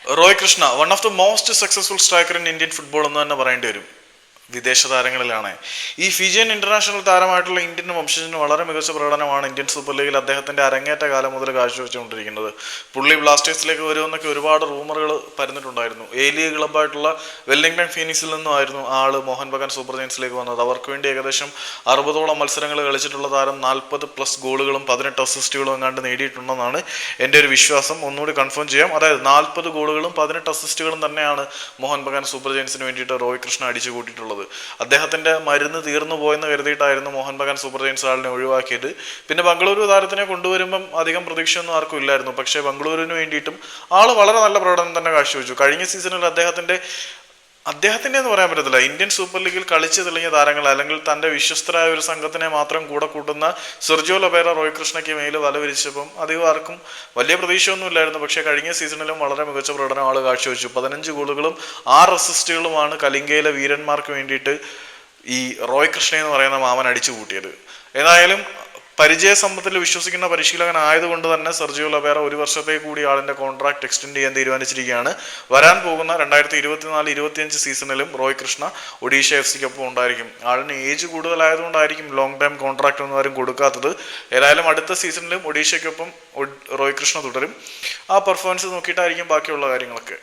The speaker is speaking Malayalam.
Roy Krishna, one of the most successful striker in Indian football എന്ന് തന്നെ പറയേണ്ടി വരും. വിദേശ താരങ്ങളിലാണ്. ഈ ഫിജിയൻ ഇന്റർനാഷണൽ താരമായിട്ടുള്ള ഇന്ത്യൻ വംശജന് വളരെ മികച്ച പ്രകടനമാണ് ഇന്ത്യൻ സൂപ്പർ ലീഗിൽ അദ്ദേഹത്തിന്റെ അരങ്ങേറ്റ കാലം മുതൽ കാഴ്ചവെച്ചുകൊണ്ടിരിക്കുന്നത്. പുള്ളി ബ്ലാസ്റ്റേഴ്സിലേക്ക് വരുമെന്നൊക്കെ ഒരുപാട് റൂമറുകൾ പരന്നിട്ടുണ്ടായിരുന്നു. എ ലീഗ് ക്ലബ്ബായിട്ടുള്ള വെല്ലിംഗ്ടൺ ഫീനിക്സിൽ നിന്നുമായിരുന്നു ആള് മോഹൻ ബഗാൻ സൂപ്പർ ജയൻസിലേക്ക് വന്നത്. അവർക്ക് വേണ്ടി ഏകദേശം 60ഓളം മത്സരങ്ങൾ കളിച്ചിട്ടുള്ള താരം 40+ ഗോളുകളും 18 അസിസ്റ്റുകളും എങ്ങാണ്ട് നേടിയിട്ടുണ്ടെന്നാണ് എൻ്റെ ഒരു വിശ്വാസം. ഒന്നുകൂടി കൺഫേം ചെയ്യാം. അതായത് 40 ഗോളുകളും 18 അസിസ്റ്റുകളും തന്നെയാണ് മോഹൻ ബഗാൻ സൂപ്പർ ജയൻസിന് വേണ്ടിയിട്ട് റോയ് കൃഷ്ണ അടിച്ചു കൂട്ടിയിട്ടുള്ളത്. അദ്ദേഹത്തിന്റെ മരുന്ന് തീർന്നു പോയെന്ന് കരുതിയിട്ടായിരുന്നു മോഹൻ ബഗാൻ സൂപ്പർ ജയൻസ് ആളിനെ ഒഴിവാക്കിയത്. പിന്നെ ബംഗളൂരു താരത്തിനെ കൊണ്ടുവരുമ്പം അധികം പ്രതീക്ഷയൊന്നും ആർക്കും ഇല്ലായിരുന്നു. പക്ഷേ ബംഗളൂരുവിന് വേണ്ടിയിട്ടും ആള് വളരെ നല്ല പ്രകടനം തന്നെ കാഴ്ചവെച്ചു. കഴിഞ്ഞ സീസണിൽ അദ്ദേഹത്തിന്റെ എന്ന് പറയാൻ പറ്റത്തില്ല, ഇന്ത്യൻ സൂപ്പർ ലീഗിൽ കളിച്ചു തെളിഞ്ഞ താരങ്ങൾ അല്ലെങ്കിൽ തന്റെ വിശ്വസ്തരായ ഒരു സംഘത്തിനെ മാത്രം കൂടെ കൂട്ടുന്ന സെർജിയോ ലൊബേറ റോയ് കൃഷ്ണയ്ക്ക് മേൽ വല വിരിച്ചപ്പം അധികം ആർക്കും വലിയ പ്രതീക്ഷയൊന്നും ഇല്ലായിരുന്നു. പക്ഷേ കഴിഞ്ഞ സീസണിലും വളരെ മികച്ച പ്രകടനം ആൾ കാഴ്ചവെച്ചു. 15 ഗോളുകളും 6 അസിസ്റ്റുകളുമാണ് കലിംഗയിലെ വീരന്മാർക്ക് വേണ്ടിയിട്ട് ഈ റോയ് കൃഷ്ണ എന്ന് പറയുന്ന മാമൻ അടിച്ചു കൂട്ടിയത്. ഏതായാലും പരിചയസമ്പത്തിൽ വിശ്വസിക്കുന്ന പരിശീലകൻ ആയതുകൊണ്ട് തന്നെ സെർജിയോ ലൊബേറ 1 വർഷത്തേക്ക് കൂടി ആളിന്റെ കോൺട്രാക്ട് എക്സ്റ്റെൻഡ് ചെയ്യാൻ തീരുമാനിച്ചിരിക്കുകയാണ്. വരാൻ പോകുന്ന 2024-25 സീസണിലും റോയ് കൃഷ്ണ ഒഡീഷ FC-ക്കൊപ്പം ഉണ്ടായിരിക്കും. ആളിന് ഏജ് കൂടുതലായതുകൊണ്ടായിരിക്കും ലോങ് ടൈം കോൺട്രാക്ട് ഒന്നും ആരും കൊടുക്കാത്തത്. ഏതായാലും അടുത്ത സീസണിലും ഒഡീഷയ്ക്കൊപ്പം റോയ് കൃഷ്ണ തുടരും. ആ പെർഫോമൻസ് നോക്കിയിട്ടായിരിക്കും ബാക്കിയുള്ള കാര്യങ്ങളൊക്കെ.